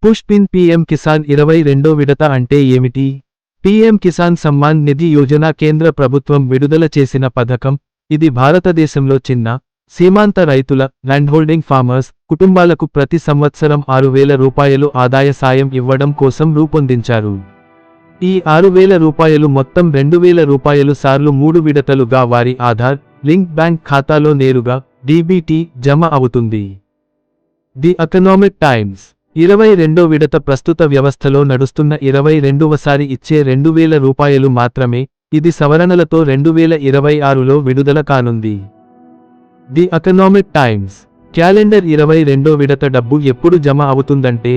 Push pin PM Kisan 22 విడత అంటే ఏమిటి? పీఎం కిసాన్ సమ్మాన్ నిధి యోజన కేంద్ర ప్రభుత్వం విడుదల చేసిన పథకం. ఇది భారతదేశంలో చిన్న, సీమాంత రైతుల, ల్యాండ్హోల్డింగ్ ఫార్మర్స్ కుటుంబాలకు ప్రతి సంవత్సరం 6,000 రూపాయలు ఆదాయ సాయం ఇవ్వడం కోసం రూపొందించారు. ఈ 6,000 రూపాయలు మొత్తం 2,000 రూపాయలు సార్లు 3 విడతలుగా వారి ఆధార్ లింక్ బ్యాంక్ ఖాతాలో నేరుగా డీబీటీ జమ అవుతుంది. ది ఎకనామిక్ టైమ్స్ 22 విడత ప్రస్తుత వ్యవస్థలో నడుస్తున్న 22వసారి ఇచ్చే 2,000 రూపాయలు మాత్రమే. ఇది సవరణలతో 2026లో విడుదల కానుంది. ది ఎకనామిక్ టైమ్స్ క్యాలెండర్ 22 విడత డబ్బు ఎప్పుడు జమ అవుతుందంటే,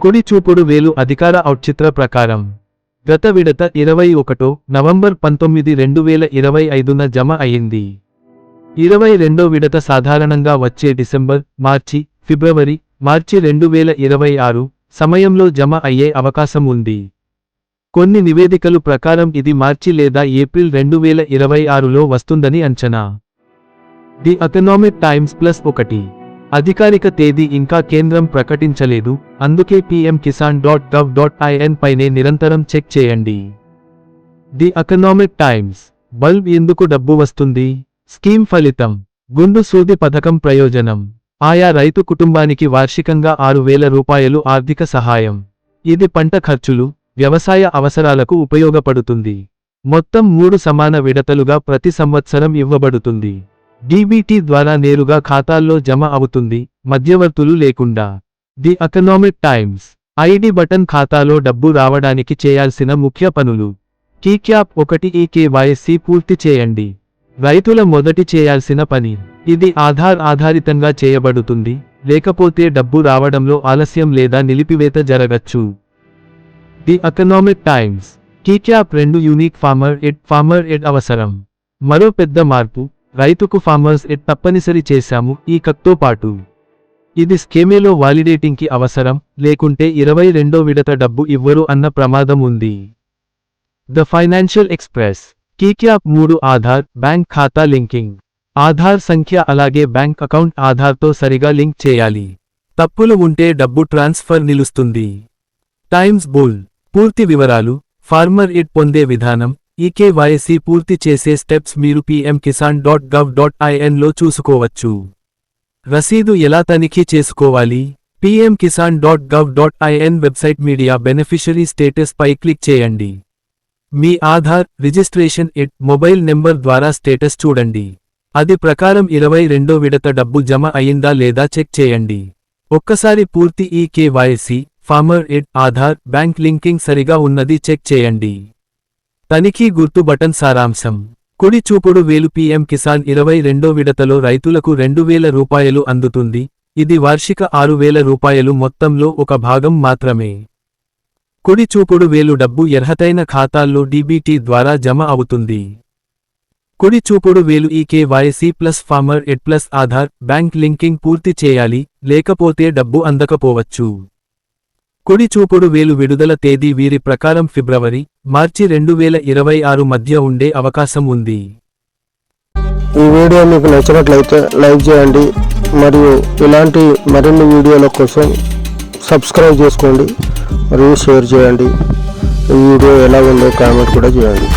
కుడి చూపుడు వేలు అధికార ఔచిత్ర ప్రకారం గత విడత 21 నవంబర్ 19, 2025న జమ అయింది. 22 విడత సాధారణంగా వచ్చే డిసెంబర్, మార్చి, ఫిబ్రవరి, మార్చి 2026 సమయంలో జమ అయ్యే అవకాశం ఉంది. కొన్ని నివేదికలు ప్రకారం ఇది మార్చి లేదా ఏప్రిల్ 2026లో వస్తుందని అంచనా. ది ఎకనామిక్ టైమ్స్ +1 అధికారిక తేదీ ఇంకా కేంద్రం ప్రకటించలేదు, అందుకే pmkisan.gov.in పైనే నిరంతరం చెక్ చేయండి. ది ఎకనామిక్ టైమ్స్ బల్బ్ ఎందుకు డబ్బు వస్తుంది? స్కీమ్ ఫలితం. గుండు సూది పథకం ప్రయోజనం. ఆయా రైతు కుటుంబానికి వార్షికంగా 6,000 రూపాయలు ఆర్థిక సహాయం. ఇది పంట ఖర్చులు, వ్యవసాయ అవసరాలకు ఉపయోగపడుతుంది. మొత్తం 3 సమాన విడతలుగా ప్రతి సంవత్సరం ఇవ్వబడుతుంది. డీబీటీ ద్వారా నేరుగా ఖాతాల్లో జమ అవుతుంది, మధ్యవర్తులు లేకుండా. The Economic times ID button ఖాతాలో డబ్బు రావడానికి చేయాల్సిన ముఖ్య పనులు. టీక్యాప్ 1 ఈకేవైసీ పూర్తి చేయండి. రైతుల మొదటి చేయాల్సిన పని. ఇది ఆధార్ ఆధారితంగా చేయబడుతుంది, లేకపోతే డబ్బు రావడంలో ఆలస్యం లేదా నిలిపివేత జరగచ్చు. ది ఎకనామిక్ టైమ్స్ టీక్యాప్ 2 యూనిక్ ఫార్మర్ ఎడ్ అవసరం. మరో పెద్ద మార్పు, రైతుకు ఫార్మర్స్ ఎడ్ తప్పనిసరి చేశాము ఈ కక్తో పాటు. ఇది స్కేమేలో వాలిడేటింగ్కి అవసరం, లేకుంటే 22 విడత డబ్బు ఇవ్వరు అన్న ప్రమాదం ఉంది. ద ఫైనాన్షియల్ ఎక్స్ప్రెస్ టీక్యాప్ 3 ఆధార్ బ్యాంక్ ఖాతా లింకింగ్. ఆధార్ సంఖ్య అలాగే బ్యాంక్ అకౌంట్ ఆధార్తో సరిగా లింక్ చేయాలి. తప్పులు ఉంటే డబ్బు ట్రాన్స్ఫర్ నిలుస్తుంది. టైమ్స్ బుల్ పూర్తి వివరాలు, ఫార్మర్ ఎడ్ పొందే విధానం, ఈకేవైసీ పూర్తి చేసే స్టెప్స్ మీరు pmkisan.gov.in లో చూసుకోవచ్చు. రసీదు ఎలా తనిఖీ చేసుకోవాలి? pmkisan.gov.in వెబ్సైట్ మీడియా బెనిఫిషరీ స్టేటస్ పై క్లిక్ చేయండి. మీ ఆధార్ రిజిస్ట్రేషన్ ఎడ్ మొబైల్ నెంబర్ ద్వారా స్టేటస్ చూడండి. అది ప్రకారం 22 విడత డబ్బు జమ అయిందా లేదా చెక్ చేయండి. ఒక్కసారి పూర్తి ఈకేవైసీ, ఫార్మర్ ఎడ్, ఆధార్, బ్యాంక్ లింకింగ్ సరిగా ఉన్నది చెక్ చేయండి. తనిఖీ గుర్తు బటన్ సారాంశం. కుడి చూపుడు వేలు పీఎం కిసాన్ 22 విడతలో రైతులకు 2,000 రూపాయలు అందుతుంది. ఇది వార్షిక 6,000 రూపాయలు మొత్తంలో ఒక భాగం మాత్రమే. కుడి చూపుడు వేలు డబ్బు అర్హతైన ఖాతాల్లో డీబీటీ ద్వారా జమ అవుతుంది. కుడి చూపుడు వేలు ఈకేవైసీ ప్లస్ ఫార్మర్ ఎడ్ ప్లస్ ఆధార్, బ్యాంక్ లింకింగ్ పూర్తి చేయాలి, లేకపోతే డబ్బు అందకపోవచ్చు. కుడి చూపుడు వేలు విడుదల తేదీ వీరి ప్రకారం ఫిబ్రవరి, మార్చి 2026 మధ్య ఉండే అవకాశం ఉంది. ఈ వీడియో మీకు నచ్చినట్లయితే లైక్ చేయండి, మరియు ఇలాంటి మరిన్ని వీడియోల కోసం సబ్స్క్రైబ్ చేసుకోండి మరియు షేర్ చేయండి. ఈ వీడియో ఎలా ఉందో కామెంట్ కూడా చేయండి.